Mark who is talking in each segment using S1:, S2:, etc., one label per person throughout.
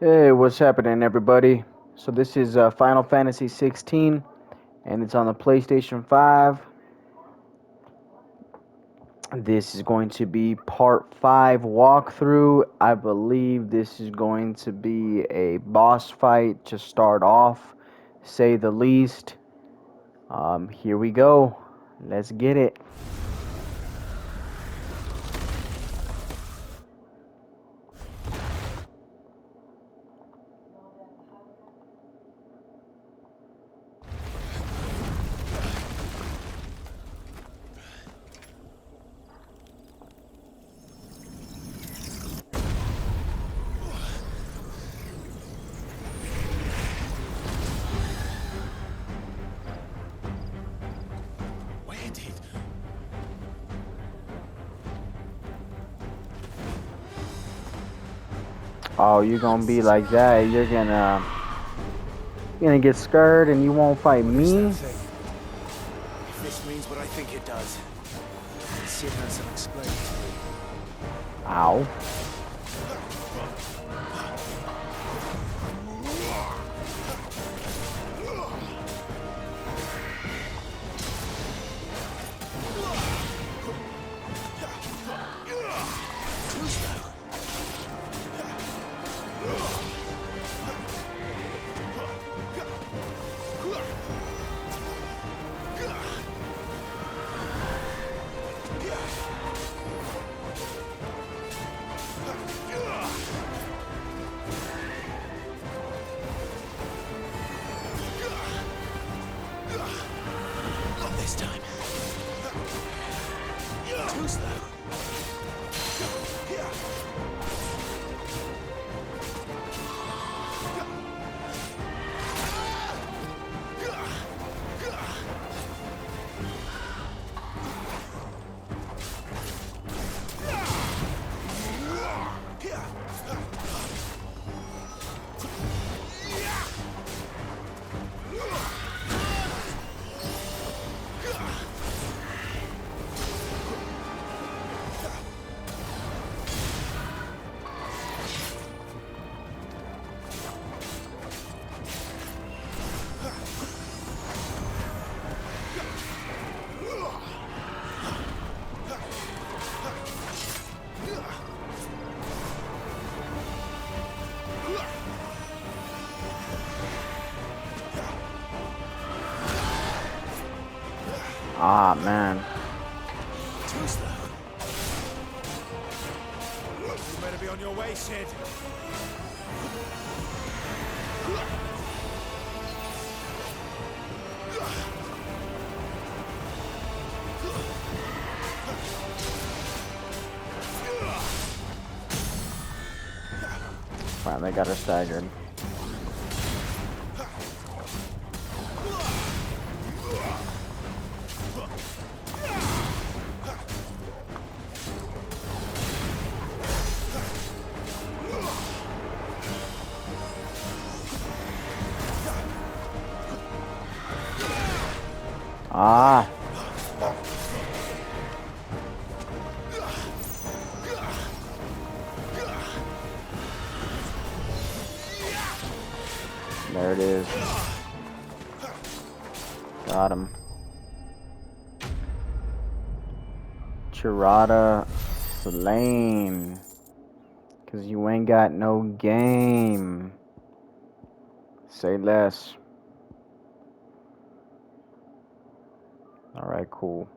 S1: Hey, what's happening, everybody? So this is Final Fantasy 16, and it's on the PlayStation 5. This is going to be part 5 walkthrough. I believe this is going to be a boss fight to start off, say the least. Here we go. Let's get it.
S2: Where did?
S1: Oh, you're gonna be like that. You're gonna get scared and you won't fight
S2: What is that
S1: me.
S2: thing? If this means what I think it does, Sid has some explaining to do.
S1: Ow.
S2: Too slow. Not this time. Too slow.
S1: Ah, man.
S2: Too slow. You better be on your way, Sid.
S1: Finally got her staggered. Ah. There it is. Got him. Chirada slain. Cause you ain't got no game. Say less. Alright, cool.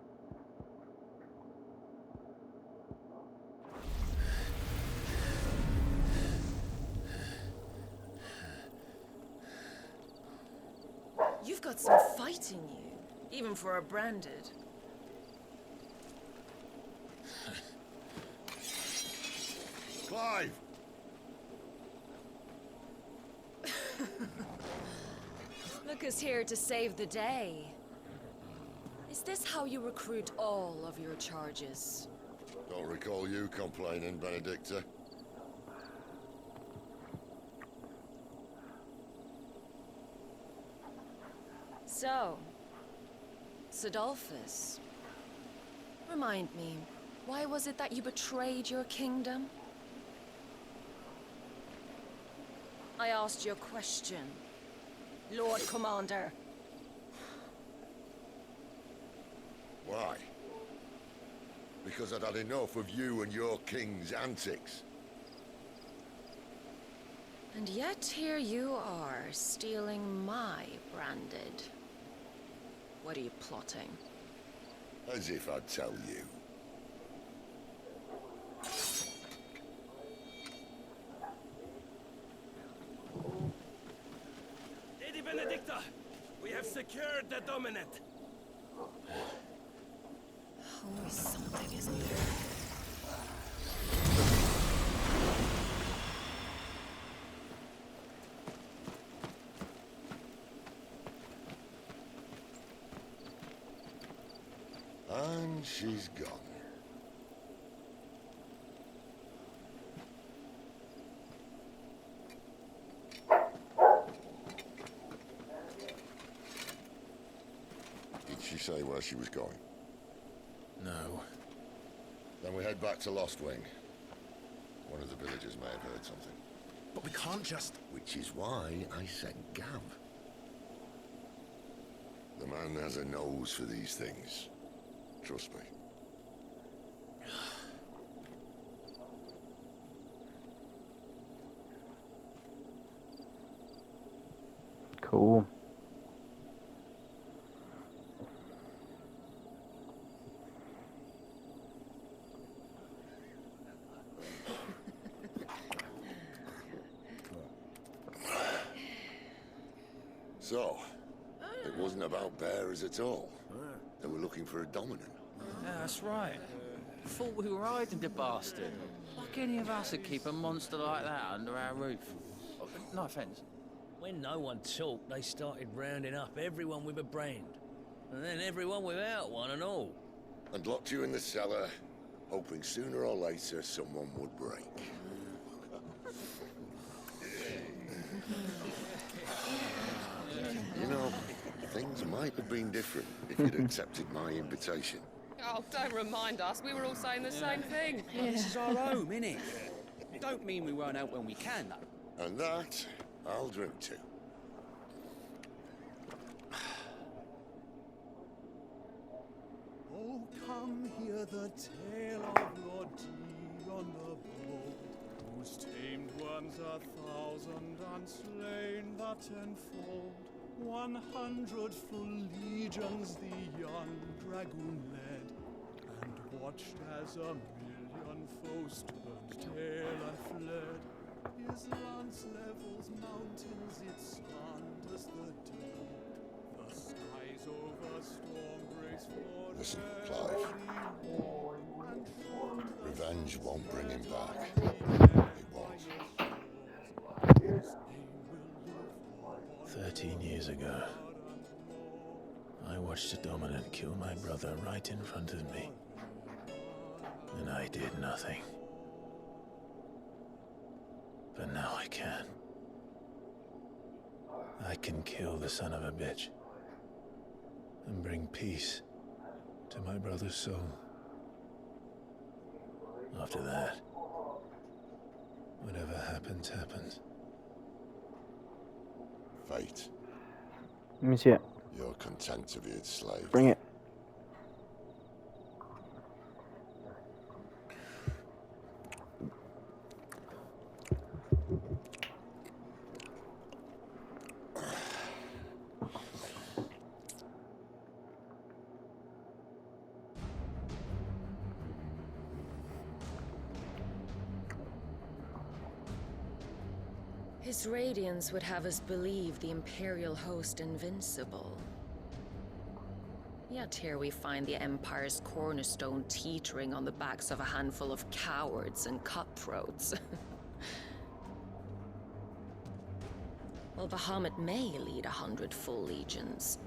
S3: You've got some fight in you, even for a branded.
S4: Clive!
S3: Look who's here to save the day. Is this how you recruit all of your charges?
S4: Don't recall you complaining, Benedicta.
S3: So, Sidolphus, remind me, why was it that you betrayed your kingdom? I asked you a question. Lord Commander.
S4: Why? Because I'd had enough of you and your king's antics.
S3: And yet here you are, stealing my branded. What are you plotting?
S4: As if I'd tell you.
S5: Lady Benedicta, we have secured the dominant.
S3: Always something, isn't there?
S4: And she's gone. Did she say where she was going?
S5: No.
S4: Then we head back to Lost Wing. One of the villagers may have heard something.
S2: But we can't just...
S4: Which is why I sent Gav. The man has a nose for these things. Trust me.
S1: Cool.
S4: So, it wasn't about bearers at all. They were looking for a dominant.
S6: Yeah, that's right. Thought we were hiding the bastard. Like any of us would keep a monster like that under our roof. No offence.
S5: When no one talked, they started rounding up everyone with a brand. And then everyone without one and all.
S4: And locked you in the cellar, hoping sooner or later someone would break. You know, things might have been different if you'd accepted my invitation.
S7: Oh, don't remind us. We were all saying the same thing.
S8: This is our home, innit? Don't mean we won't out when we can, though.
S4: And that, I'll drink to.
S2: Oh, come hear the tale of your deed on the bold, whose tamed ones 1,000 and slain the tenfold. 100 full legions the young dragoon led, and watched as 1,000,000 foes turned tail and fled. His lance levels mountains, it slanders the deep. The skies over storm breaks for
S4: Listen, Clive. Revenge won't bring him back. It won't.
S5: 13 years ago, I watched a dominant kill my brother right in front of me. And I did nothing. But now I can. I can kill the son of a bitch and bring peace to my brother's soul. After that, whatever happens, happens.
S4: Fate.
S1: Let me see it.
S4: You're content to be its slave.
S1: Bring it.
S3: His radiance would have us believe the Imperial host invincible. Yet here we find the Empire's cornerstone teetering on the backs of a handful of cowards and cutthroats. Well, Bahamut may lead 100 full legions.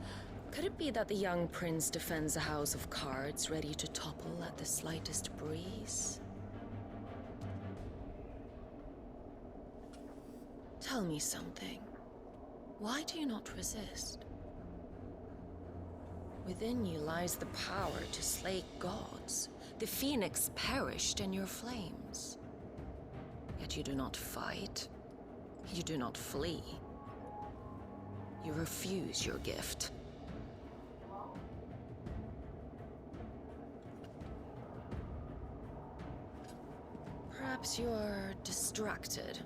S3: Could it be that the young prince defends a house of cards ready to topple at the slightest breeze? Tell me something. Why do you not resist? Within you lies the power to slay gods. The phoenix perished in your flames. Yet you do not fight. You do not flee. You refuse your gift. Perhaps you're distracted.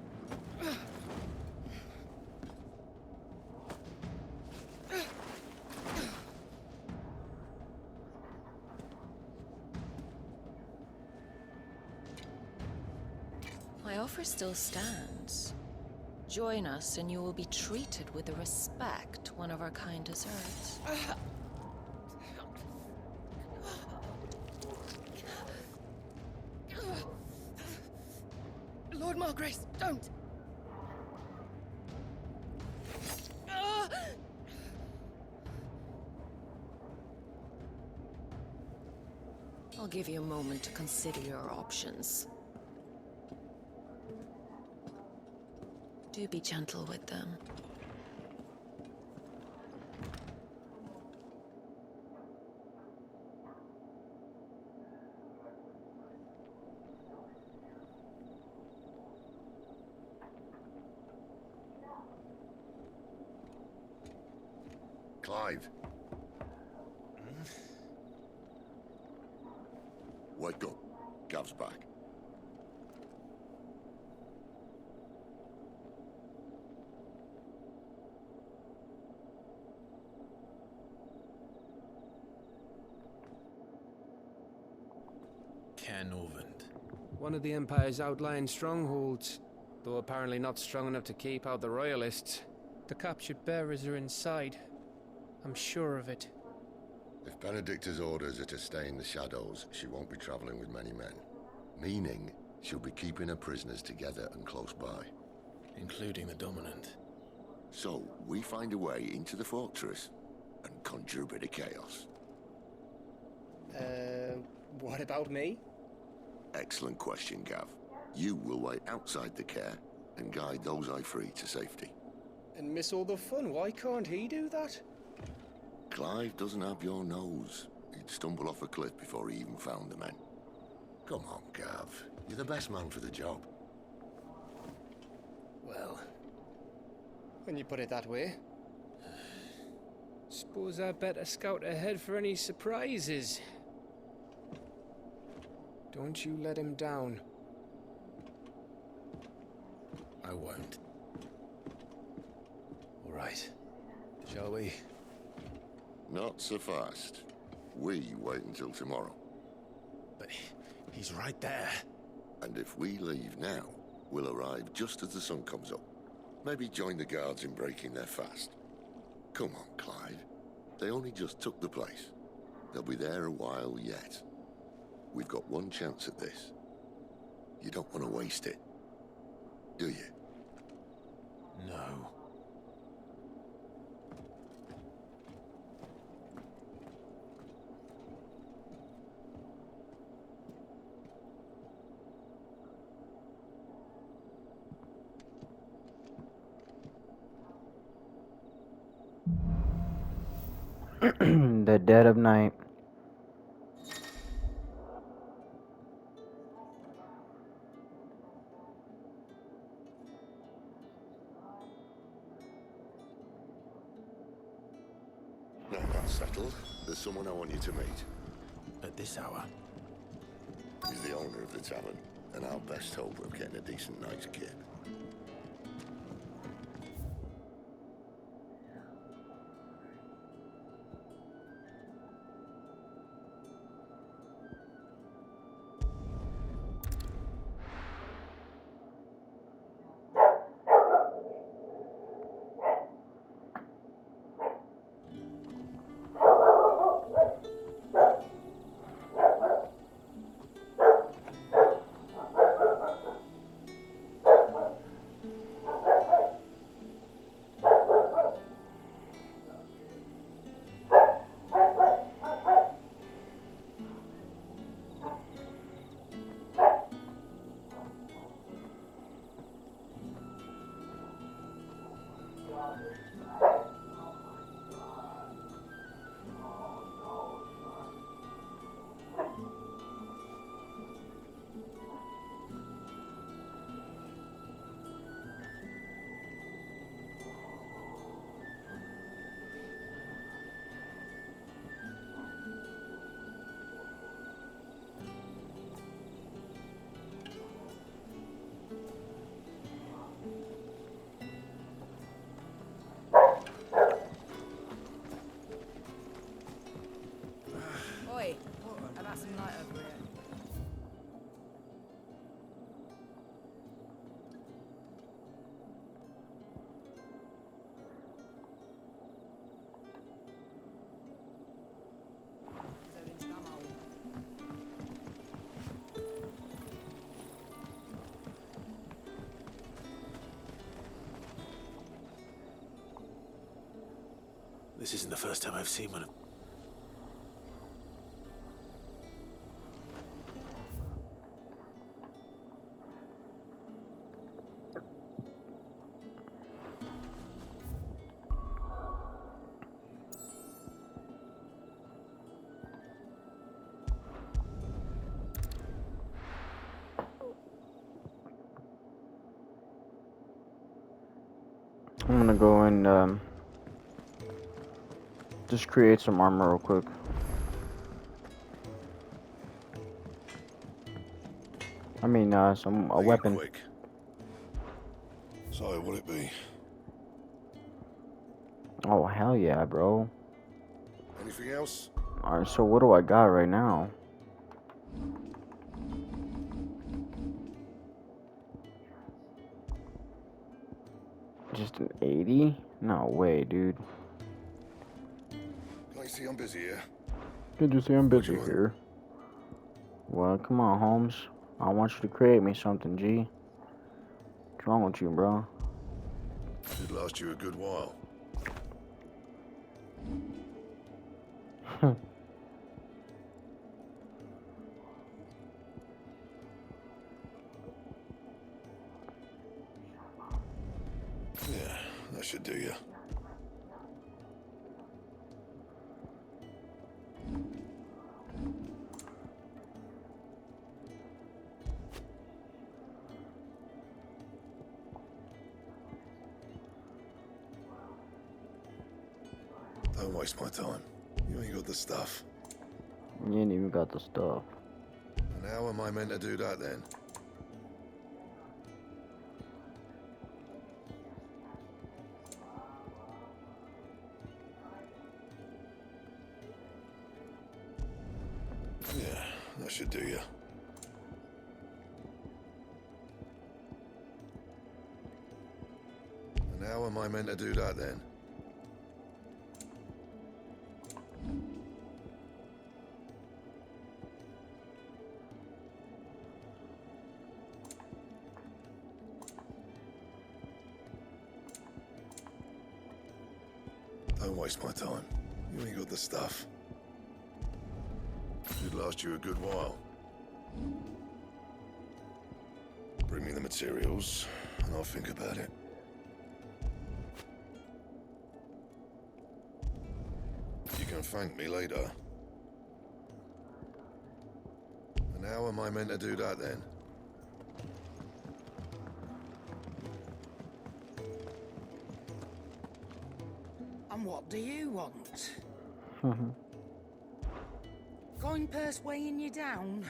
S3: My offer still stands. Join us and you will be treated with the respect one of our kind deserves.
S7: Lord Margrace, don't!
S3: I'll give you a moment to consider your options. Do be gentle with them.
S4: Clive. Wake up. Gav's back.
S9: One of the Empire's outlying strongholds, though apparently not strong enough to keep out the Royalists.
S10: The captured bearers are inside. I'm sure of it.
S4: If Benedicta's orders are to stay in the shadows, she won't be traveling with many men. Meaning, she'll be keeping her prisoners together and close by.
S5: Including the Dominant.
S4: So, we find a way into the fortress and conjure a bit of chaos.
S10: What about me?
S4: Excellent question, Gav. You will wait outside the care and guide those I free to safety.
S10: And miss all the fun. Why can't he do that?
S4: Clive doesn't have your nose. He'd stumble off a cliff before he even found the men. Come on, Gav. You're the best man for the job.
S10: Well, when you put it that way. Suppose I better scout ahead for any surprises. Don't you let him down.
S5: I won't. All right. Shall we?
S4: Not so fast. We wait until tomorrow.
S5: But he's right there.
S4: And if we leave now, we'll arrive just as the sun comes up. Maybe join the guards in breaking their fast. Come on, Clive. They only just took the place. They'll be there a while yet. We've got one chance at this. You don't want to waste it, do you?
S5: No.
S1: The dead of night.
S4: Now that's settled. There's someone I want you to meet.
S5: At this hour?
S4: He's the owner of the tavern, and our best hope of getting a decent night's kip.
S5: This isn't the first time I've seen one of...
S1: I'm gonna go and just create some armor real quick. I mean, a weapon.
S4: Quick. So, will it be?
S1: Oh, hell yeah, bro.
S4: Anything else?
S1: Alright, so what do I got right now? Just an 80? No way, dude.
S4: Can you see I'm busy here?
S1: Did you see I'm busy
S4: you want?
S1: here? Well, come on, Holmes. I want you to create me something, G. What's wrong with you, bro?
S4: Should last you a good while. Yeah, that should do you. Don't waste my time. You ain't got the stuff.
S1: You ain't even got the stuff.
S4: And how am I meant to do that then? Yeah, that should do you. And how am I meant to do that then? Don't waste my time. You ain't got the stuff. Should last you a good while. Bring me the materials, and I'll think about it. You can thank me later. And how am I meant to do that then?
S11: And what do you want? Coin purse weighing you down?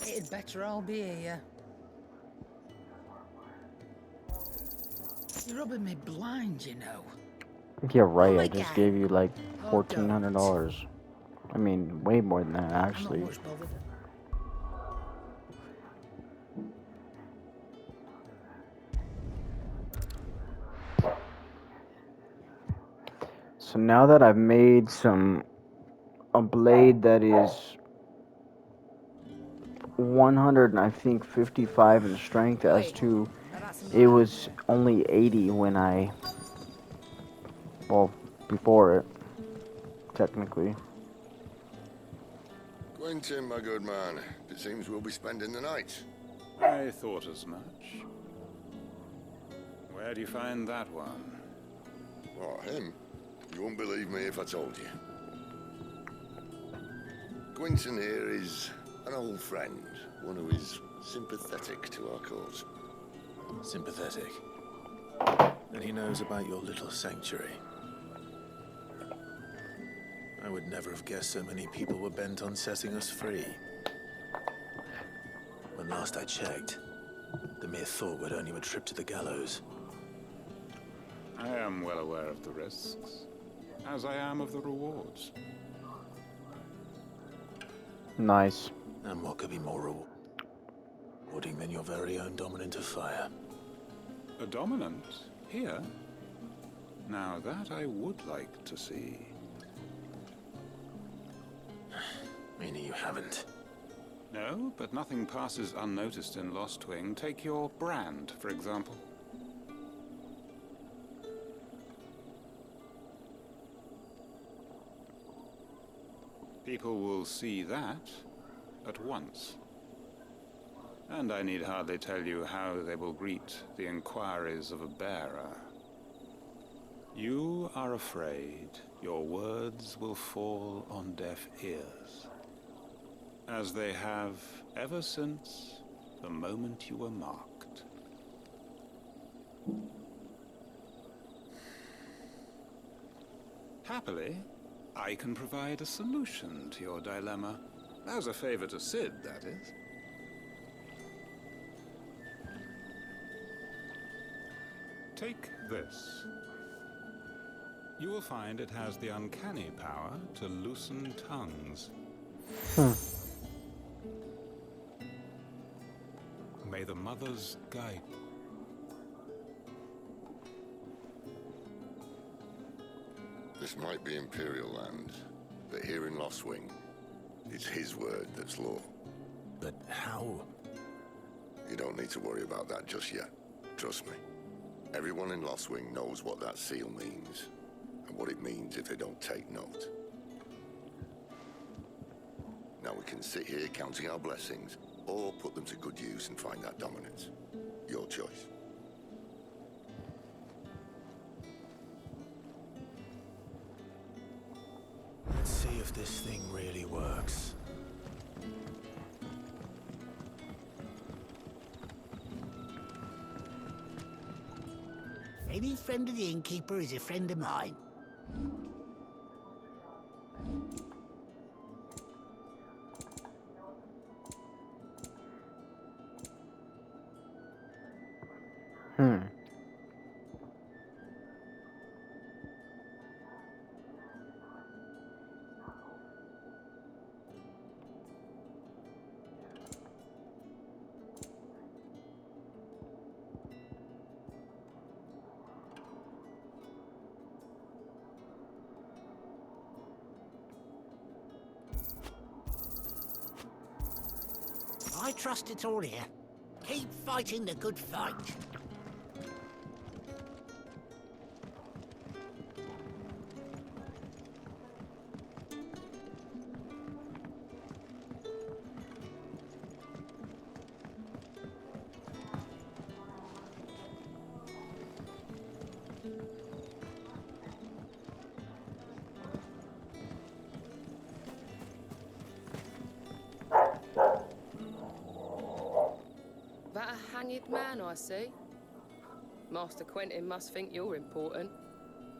S11: It'd better all be here. You're rubbing me blind, you know.
S1: Yeah, right.
S11: Oh,
S1: I just gave you like
S11: Oh,
S1: $1,400. I mean, way more than that,
S11: I'm not
S1: actually.
S11: much bothered.
S1: So now that I've made a blade that is 100 and I think 55 in strength, as to it was only 80 when well, before it, technically.
S4: Quentin, my good man, it seems we'll be spending the night.
S2: I thought as much. Where do you find that one?
S4: What, him? You won't believe me if I told you. Quentin here is an old friend, one who is sympathetic to our cause.
S5: Sympathetic. And he knows about your little sanctuary. I would never have guessed so many people were bent on setting us free. When last I checked, the mere thought would earn you a trip to the gallows.
S12: I am well aware of the risks, as I am of the rewards.
S1: Nice.
S5: And what could be more rewarding than your very own dominant of fire?
S12: A dominant? Here? Now that I would like to see.
S5: Meaning you haven't?
S12: No, but nothing passes unnoticed in Lost Wing. Take your brand, for example. People will see that at once. And I need hardly tell you how they will greet the inquiries of a bearer. You are afraid your words will fall on deaf ears, as they have ever since the moment you were marked. Happily, I can provide a solution to your dilemma. As a favor to Sid, that is. Take this. You will find it has the uncanny power to loosen tongues. May the mothers guide.
S4: This might be Imperial land, but here in Lost Wing, it's his word that's law.
S5: But how?
S4: You don't need to worry about that just yet. Trust me. Everyone in Lost Wing knows what that seal means, and what it means if they don't take note. Now we can sit here counting our blessings, or put them to good use and find that dominance. Your choice.
S5: Let's see if this thing really works.
S13: Any friend of the innkeeper is a friend of mine. I trust it's all here. Keep fighting the good fight.
S7: That a hanged man, I see. Master Quentin must think you're important.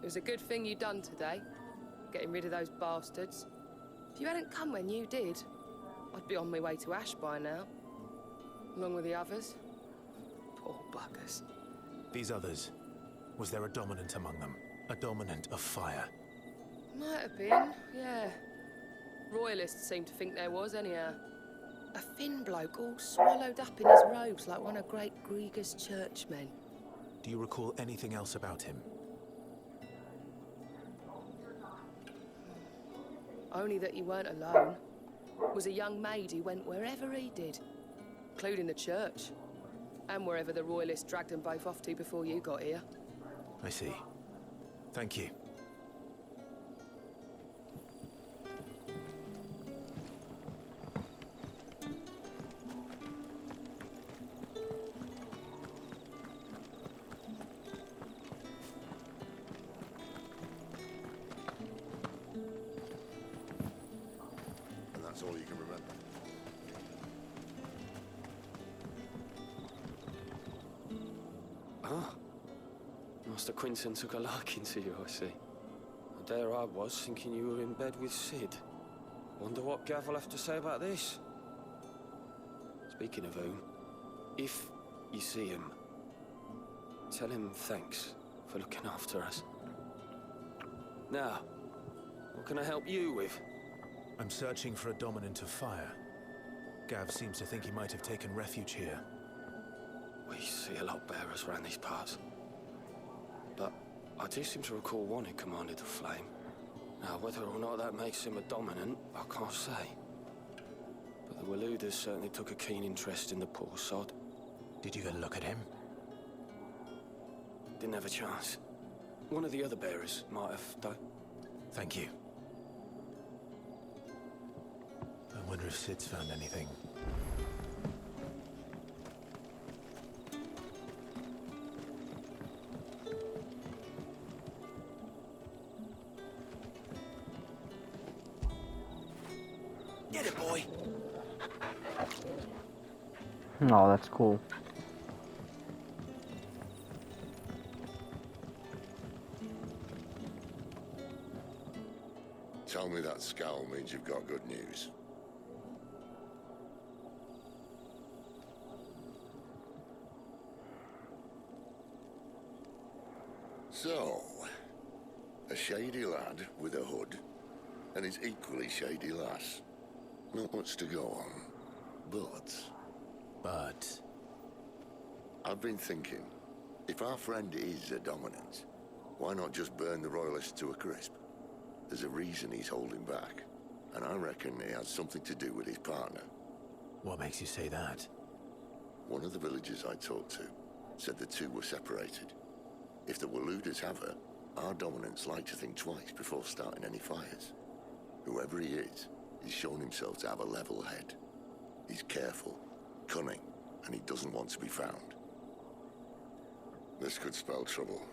S7: It was a good thing you done today, getting rid of those bastards. If you hadn't come when you did, I'd be on my way to Ash by now, along with the others. Poor buggers.
S5: These others, was there a dominant among them? A dominant of fire?
S7: Might have been, yeah. Royalists seem to think there was, anyhow. A thin bloke all swallowed up in his robes like one of Great Grieger's churchmen.
S5: Do you recall anything else about him?
S7: Only that he weren't alone. Was a young maid who went wherever he did, including the church, and wherever the Royalists dragged them both off to before you got here.
S5: I see. Thank you.
S4: And that's all you can remember.
S14: Ah, Master Quinton took a liking to you, I see. And there I was, thinking you were in bed with Sid. Wonder what Gav will have to say about this. Speaking of whom, if you see him, tell him thanks for looking after us. Now, what can I help you with?
S5: I'm searching for a dominant of fire. Gav seems to think he might have taken refuge here.
S14: We see a lot bearers around these parts. But I do seem to recall one who commanded the flame. Now, whether or not that makes him a dominant, I can't say. But the Waluders certainly took a keen interest in the poor sod.
S5: Did you get a look at him?
S14: Didn't have a chance. One of the other bearers might have, though.
S5: Thank you. I wonder if Sid's found anything.
S14: Get it, boy!
S1: Oh, that's cool.
S4: Tell me that scowl means you've got good news. So, a shady lad with a hood, and his equally shady lass. Not much to go on, but... I've been thinking, if our friend is a dominant, why not just burn the Royalists to a crisp? There's a reason he's holding back, and I reckon he has something to do with his partner.
S5: What makes you say that?
S4: One of the villagers I talked to said the two were separated. If the Waluders have her, our dominants like to think twice before starting any fires. Whoever he is, he's shown himself to have a level head. He's careful, cunning, and he doesn't want to be found. This could spell trouble.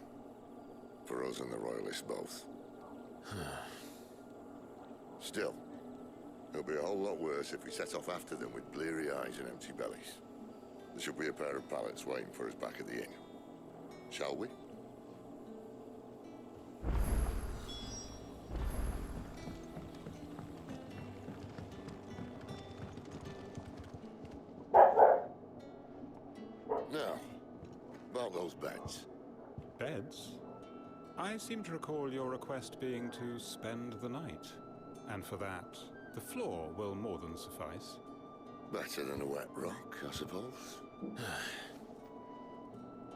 S4: For us and the Royalists both. Still, it'll be a whole lot worse if we set off after them with bleary eyes and empty bellies. There should be a pair of pallets waiting for us back at the inn. Shall we? Now, about those beds.
S12: Beds? I seem to recall your request being to spend the night. And for that, the floor will more than suffice.
S4: Better than a wet rock, I suppose.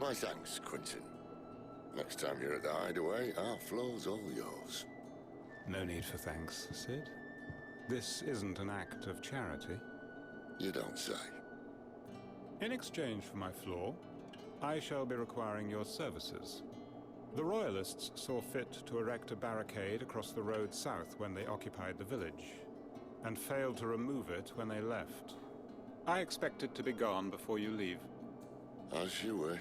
S4: My thanks, Quinton. Next time you're at the hideaway, our floor's all yours.
S12: No need for thanks, Sid. This isn't an act of charity.
S4: You don't say.
S12: In exchange for my floor, I shall be requiring your services. The Royalists saw fit to erect a barricade across the road south when they occupied the village, and failed to remove it when they left. I expect it to be gone before you leave.
S4: As you wish.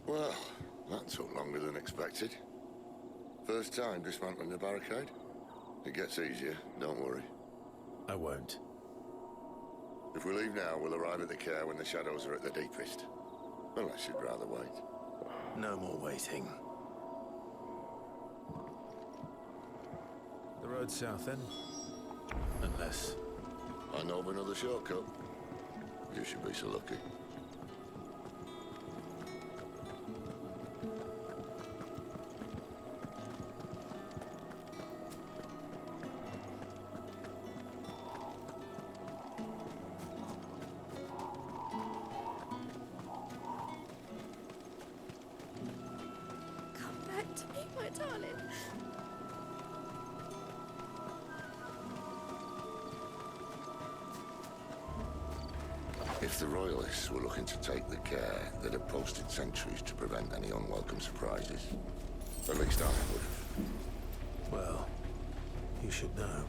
S4: Well, that took longer than expected. First time dismantling the barricade? It gets easier, don't worry.
S5: I won't.
S4: If we leave now, we'll arrive at the care when the shadows are at the deepest. Unless you'd rather wait.
S5: No more waiting. The road south, then? Unless...
S4: I know of another shortcut. You should be so lucky. If the Royalists were looking to take the care, they'd have posted sentries to prevent any unwelcome surprises. At least I would have.
S5: Well, you should know.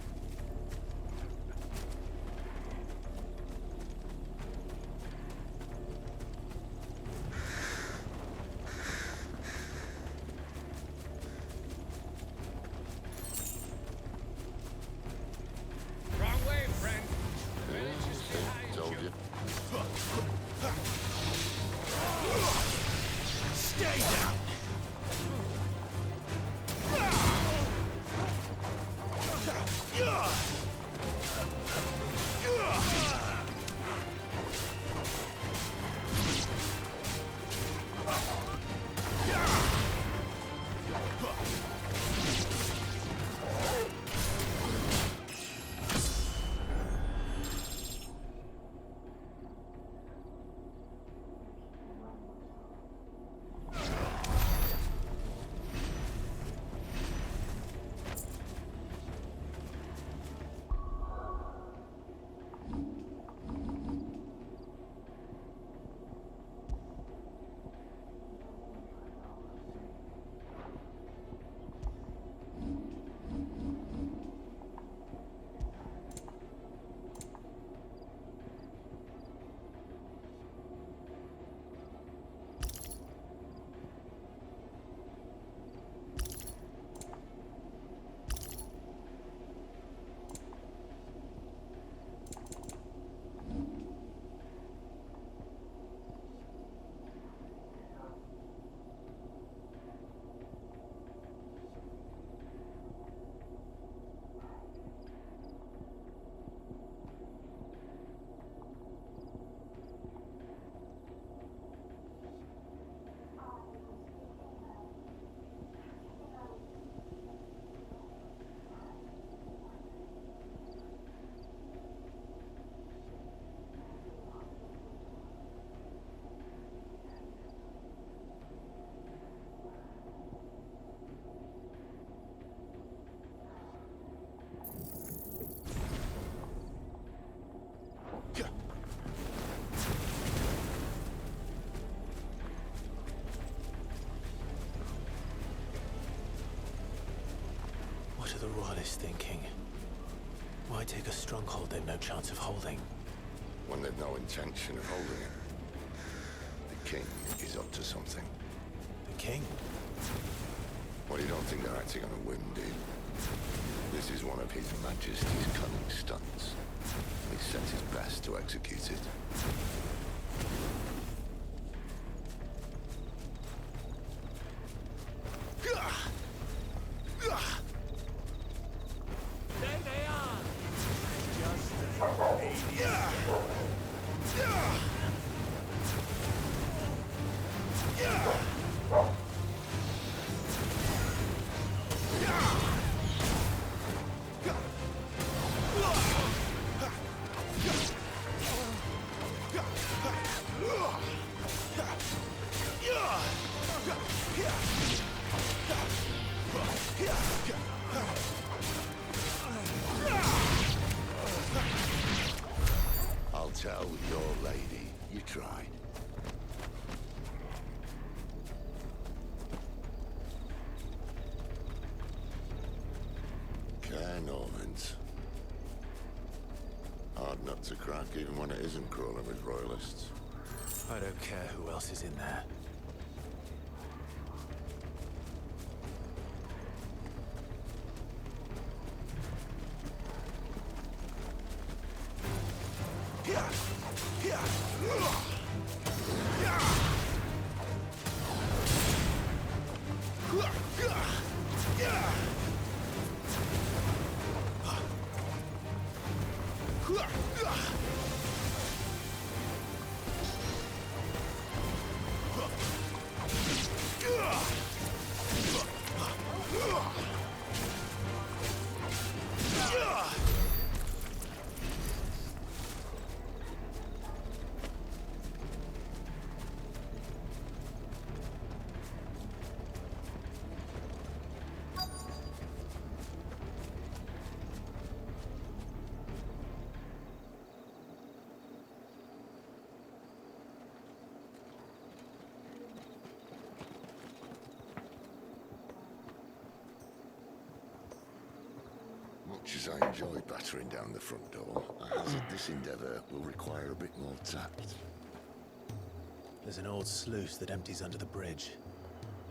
S5: are the royalists thinking? Why take a stronghold they've no chance of holding?
S4: When they've no intention of holding it. The king is up to something.
S5: The king?
S4: Well, you don't think they're acting on a whim, do you? This is one of His Majesty's cunning stunts. He sent his best to execute it.
S2: There they are! Just as
S4: I'll tell your lady you tried. Care Normans. Hard nut to crack even when it isn't crawling with royalists.
S5: I don't care who else is in there.
S4: Much as I enjoy battering down the front door, I hazard this endeavour will require a bit more tact.
S5: There's an old sluice that empties under the bridge.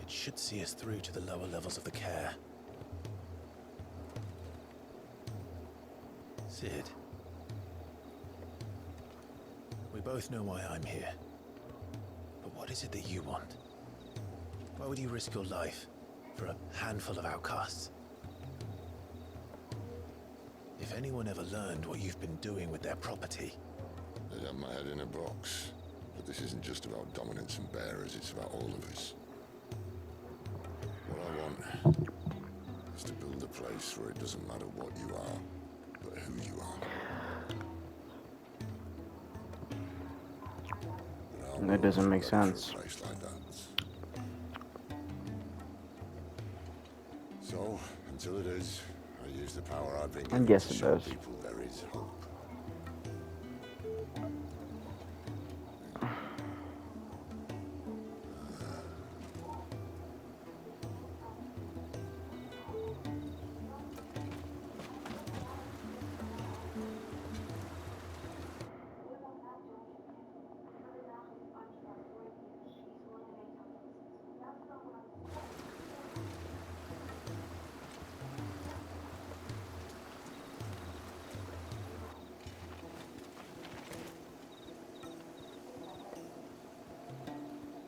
S5: It should see us through to the lower levels of the care. Sid. We both know why I'm here. But what is it that you want? Why would you risk your life for a handful of outcasts? If anyone ever learned what you've been doing with their property...
S4: They'd have my head in a box. But this isn't just about dominance and bearers, it's about all of us. What I want is to build a place where it doesn't matter what you are, but who you are.
S1: That doesn't make sense.
S4: For a place like that. So, until it is, I use the power I've been given
S1: guess
S4: to
S1: it
S4: show
S1: does.
S4: people there is hope.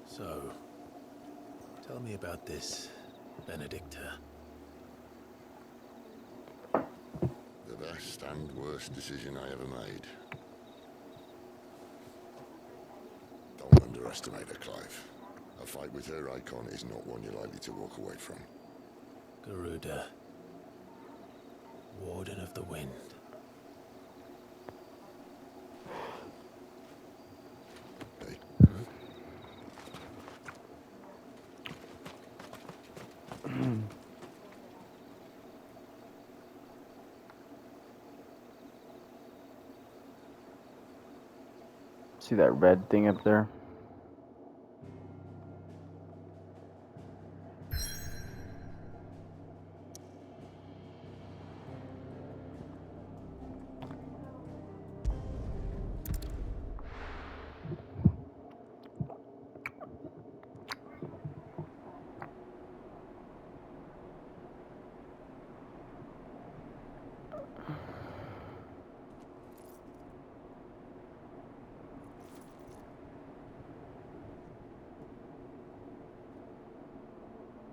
S5: So, tell me about this Benedicta.
S4: The best and worst decision I ever made. Don't underestimate her, Clive. A fight with her icon is not one you're likely to walk away from.
S5: Garuda. Warden of the Wind.
S1: See that red thing up there?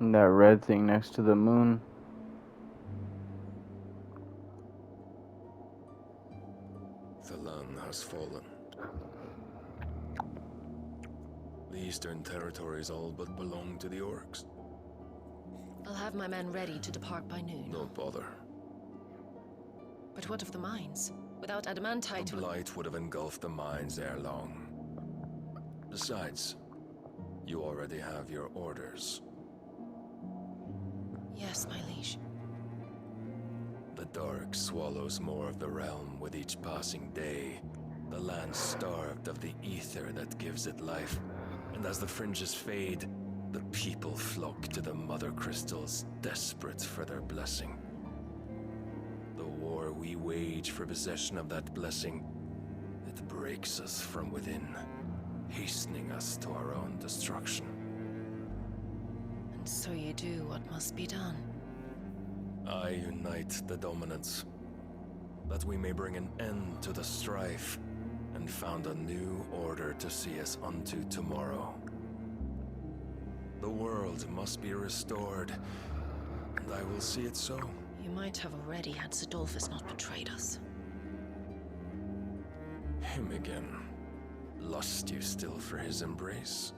S1: And that red thing next to the moon.
S15: The land has fallen. The Eastern Territories all but belong to the orcs.
S3: I'll have my men ready to depart by noon.
S15: Don't bother.
S3: But what of the mines? Without adamantite...
S15: The blight would have engulfed the mines ere long. Besides, you already have your orders.
S3: Yes, my liege.
S15: The dark swallows more of the realm with each passing day. The land starved of the ether that gives it life. And as the fringes fade, the people flock to the mother crystals, desperate for their blessing. The war we wage for possession of that blessing, it breaks us from within, hastening us to our own destruction.
S3: And so you do what must be done.
S15: I unite the dominants, that we may bring an end to the strife, and found a new order to see us unto tomorrow. The world must be restored, and I will see it so.
S3: You might have already had Sidolphus not betrayed us.
S15: Him again. Lust you still for his embrace?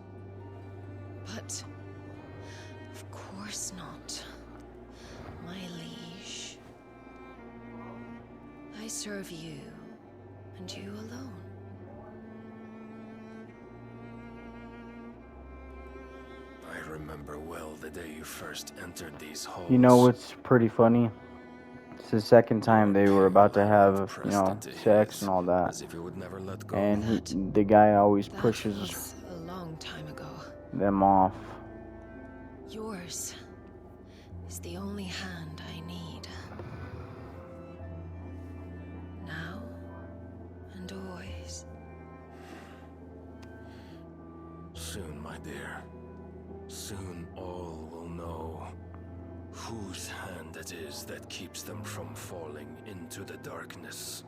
S3: But... of course not. My liege. I serve you, and you alone.
S15: I remember well the day you first entered these halls.
S1: You know what's pretty funny? It's the second time they were about to have, you know, sex and all that.
S15: As if he would never let go.
S1: And the guy always
S3: That
S1: pushes
S3: was a long time ago.
S1: them off.
S3: Yours is the only hand I need. Now and always.
S15: Soon, my dear. Soon all will know whose hand it is that keeps them from falling into the darkness.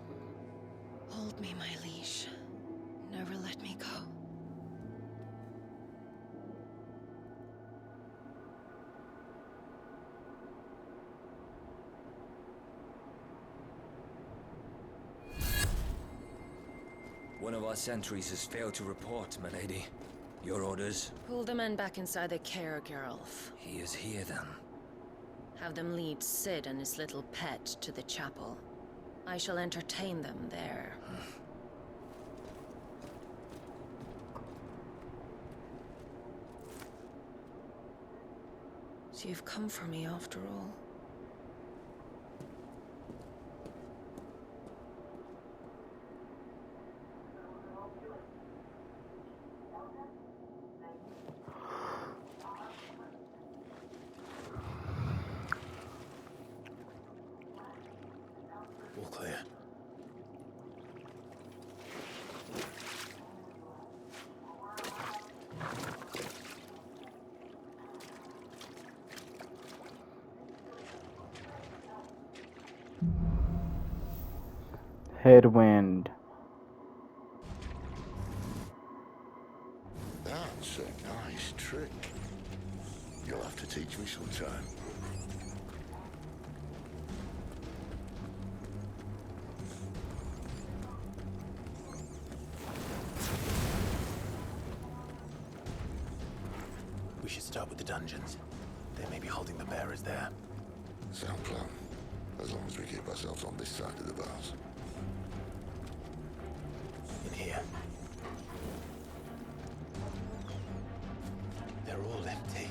S3: Hold me, my liege. Never let me go.
S16: One of our sentries has failed to report, my lady. Your orders?
S3: Pull the men back inside the care, Geralf.
S16: He is here, then.
S3: Have them lead Sid and his little pet to the chapel. I shall entertain them there. So you've come for me after all.
S5: All clear.
S1: Headwind.
S4: That's a nice trick. You'll have to teach me sometime.
S5: We should start with the dungeons. They may be holding the bearers there.
S4: Sound plan. As long as we keep ourselves on this side of the bars.
S5: In here. They're all empty.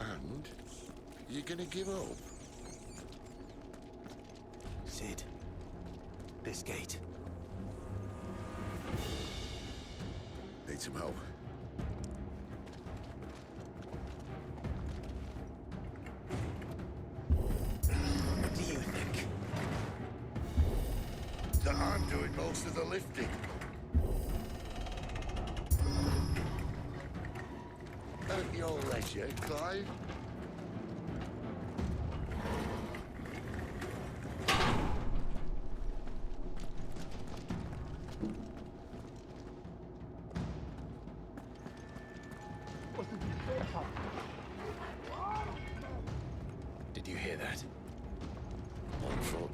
S4: And? You're gonna give up?
S5: Sid. This gate.
S4: Need some help?
S5: What do you think?
S4: That I'm doing most of the lifting. At your leisure, Clive.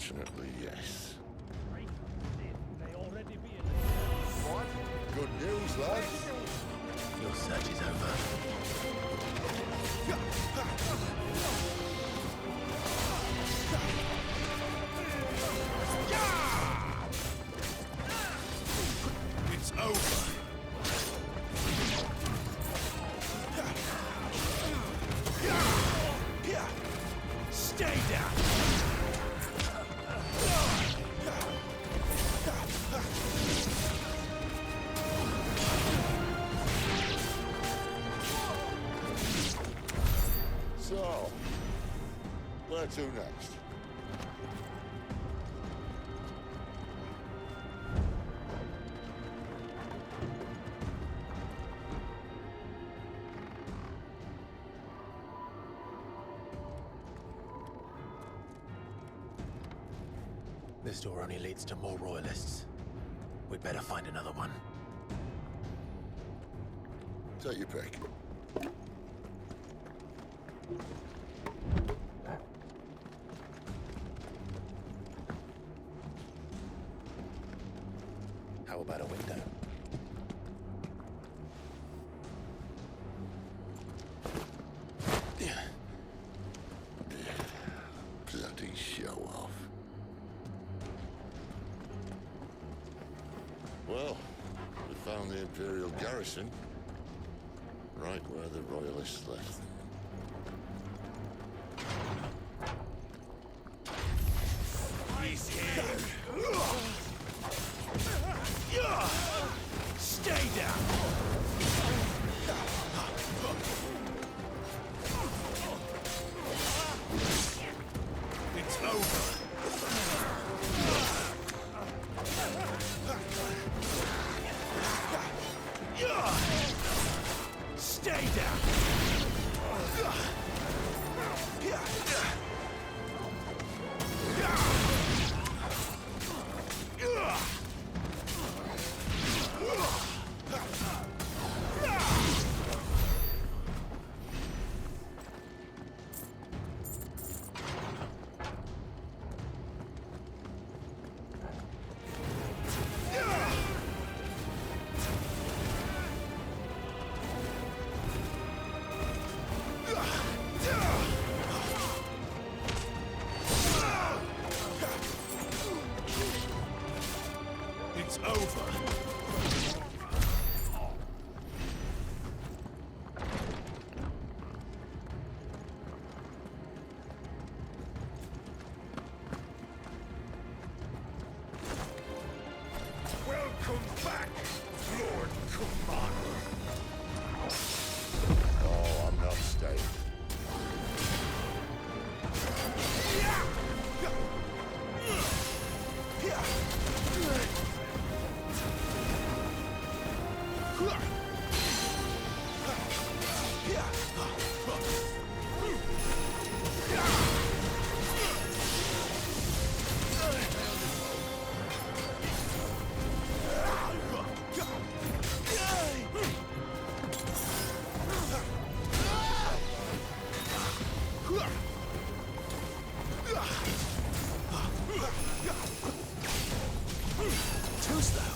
S4: Unfortunately, yes. What? Good news, lads.
S5: Your search is over.
S2: It's over. Stay down.
S4: So, where to next?
S5: This door only leads to more royalists. We'd better find another one.
S4: Take your pick.
S5: How about a window?
S4: Bloody show off. Well, we found the Imperial garrison. Right where the Royalists left them.
S2: He's here. Stay down. It's over. Stay down. It's over. Welcome back, Lord Commander.
S4: Oh, I'm not staying.
S2: Too slow.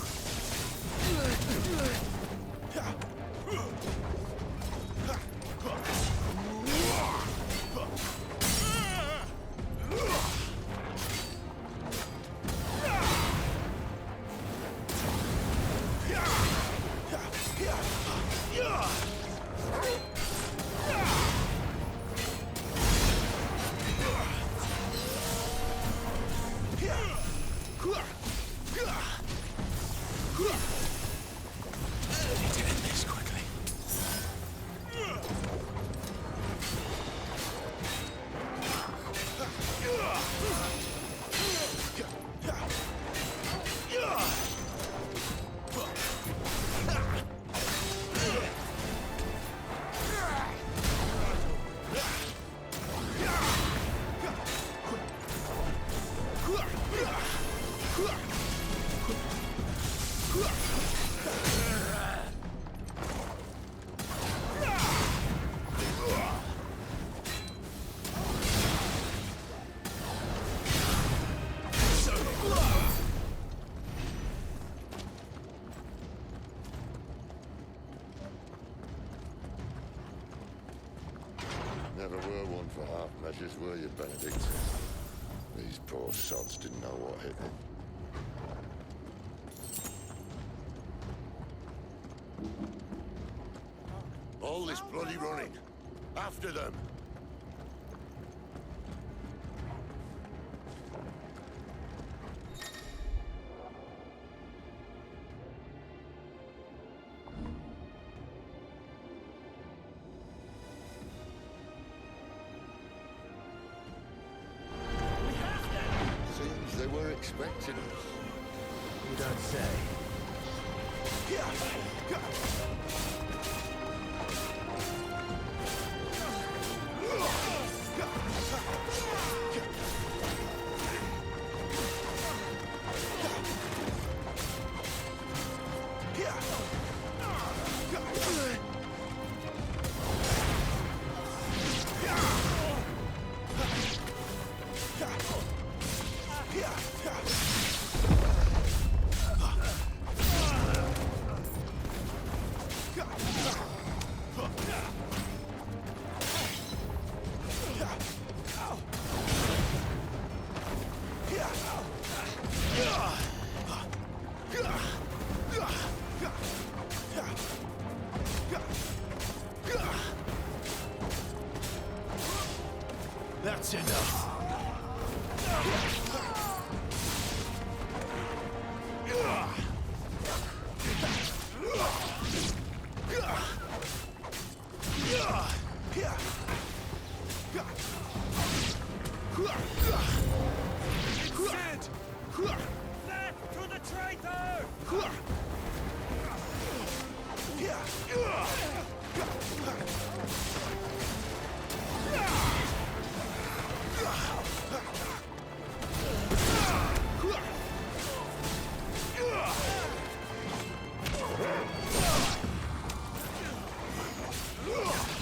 S4: Huh! going for half measures, were you, Benedict? These poor sods didn't know what hit them. All this bloody running. After them. Seems they were expecting us.
S5: You don't say.
S2: That's enough.
S17: Left to the traitor!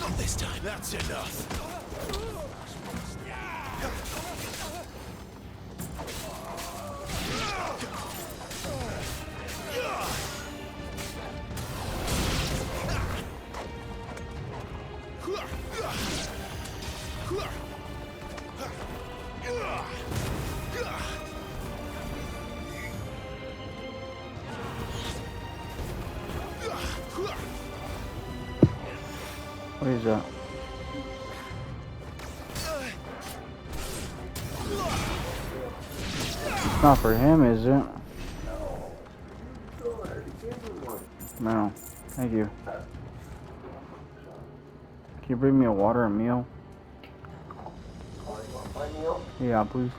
S2: Not this time. That's enough.
S1: What is that? It's not for him, is it? No. Thank you. Can you bring me a water and meal? Yeah, please.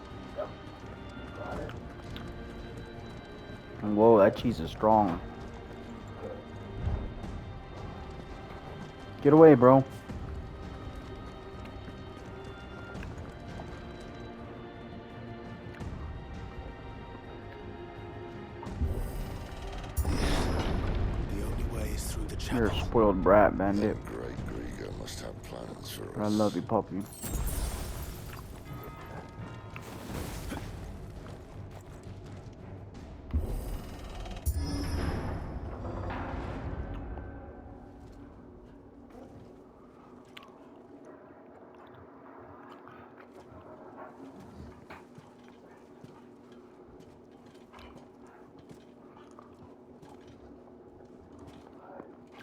S1: Whoa, that cheese is strong. Get away, bro.
S5: The only way is through the chapel.
S1: You're a spoiled brat, bandit.
S4: Great Grieger must have plans for us.
S1: I love you, puppy.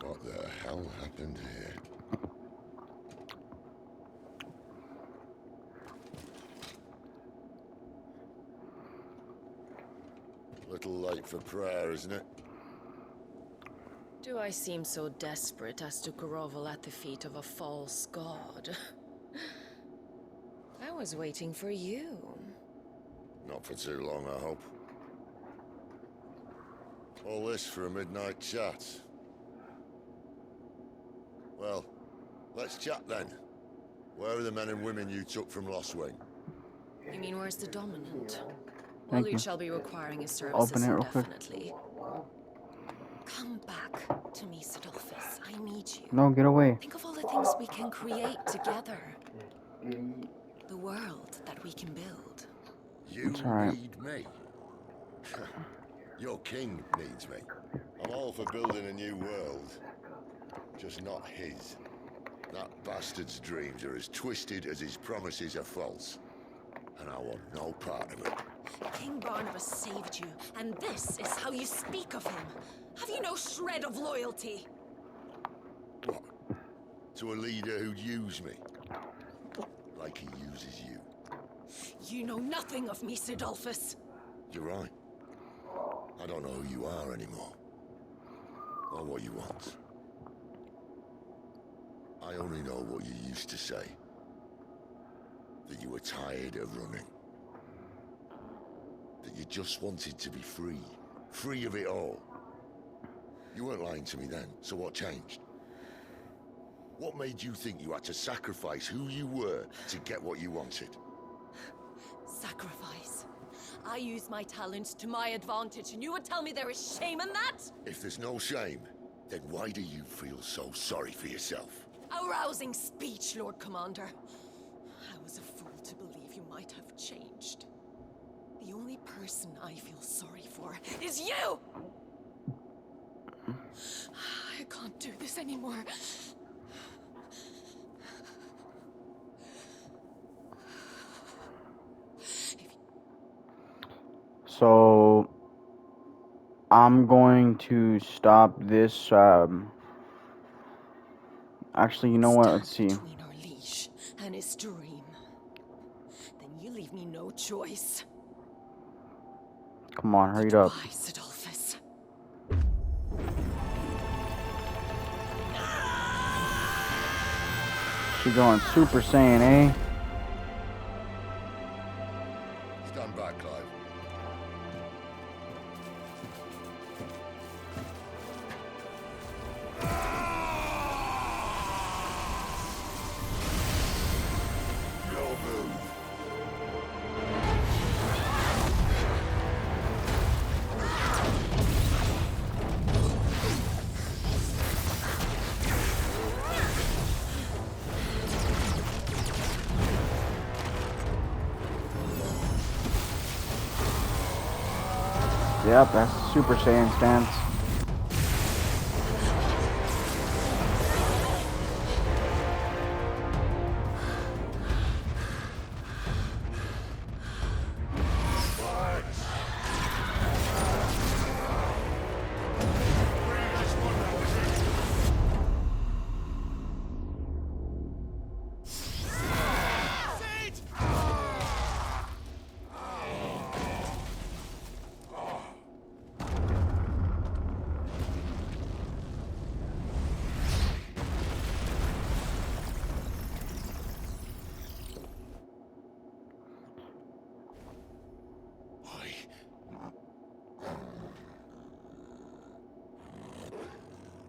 S4: What the hell happened here? Little late for prayer, isn't it?
S3: Do I seem so desperate as to grovel at the feet of a false god? I was waiting for you.
S4: Not for too long, I hope. All this for a midnight chat. Well, let's chat then. Where are the men and women you took from Lostwing?
S3: You mean where's the dominant?
S1: Thank
S3: Well,
S1: you.
S3: shall be requiring his services
S1: Open it real quick.
S3: indefinitely. Come back to me, Sidolphus. I need you.
S1: No, get away.
S3: Think of all the things we can create together. The world that we can build.
S4: You
S1: It's all right.
S4: need me. Your king needs me. I'm all for building a new world. Just not his. That bastard's dreams are as twisted as his promises are false. And I want no part of it.
S3: King Barnabas saved you, and this is how you speak of him. Have you no shred of loyalty?
S4: What? To a leader who'd use me? Like he uses you.
S3: You know nothing of me, Sidolphus.
S4: You're right. I don't know who you are anymore. Or what you want. I only know what you used to say. That you were tired of running. That you just wanted to be free. Free of it all. You weren't lying to me then, so what changed? What made you think you had to sacrifice who you were to get what you wanted?
S3: Sacrifice. I use my talents to my advantage, and you would tell me there is shame in that?
S4: If there's no shame, then why do you feel so sorry for yourself?
S3: A rousing speech, Lord Commander. I was a fool to believe you might have changed. The only person I feel sorry for is you! I can't do this anymore.
S1: So I'm going to stop this. Actually, you know what? Let's see.
S3: Between our leash and his dream. Then you leave me no choice.
S1: Come on, hurry it up.
S3: Goodbye, Sidolphus.
S1: She going Super Saiyan, eh?
S4: Stand back, Clive.
S1: Yep, that's the Super Saiyan stance.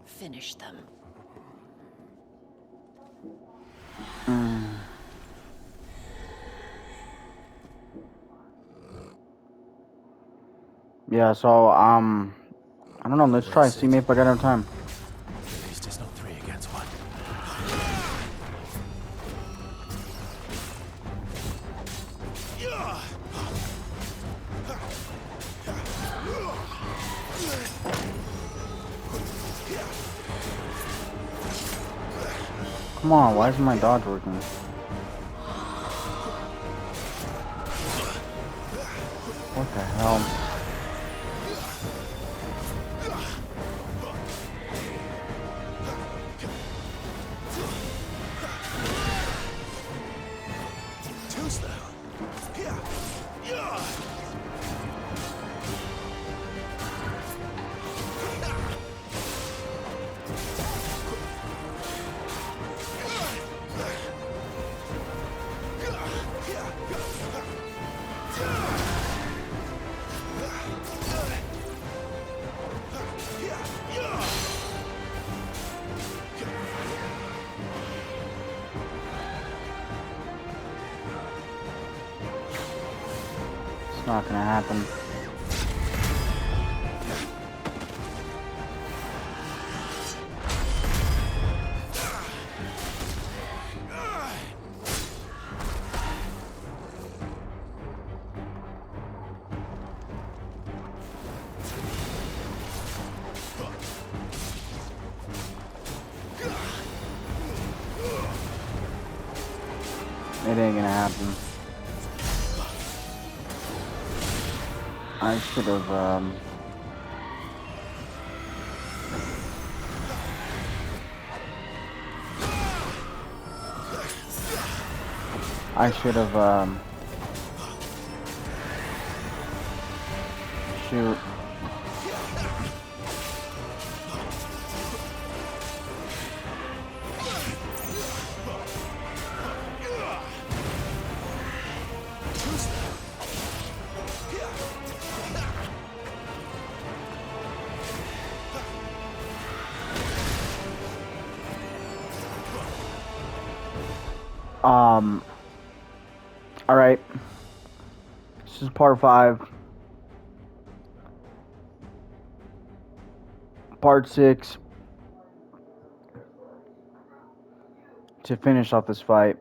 S3: Finish them.
S1: Yeah, so I don't know, let's try, see if I got enough time.
S5: At least it's not 3 against 1.
S1: Come on, why isn't my dodge working? What the hell? It's not gonna happen. It ain't gonna happen. I should have, shoot. Alright. This is part 5. Part 6. To finish off this fight.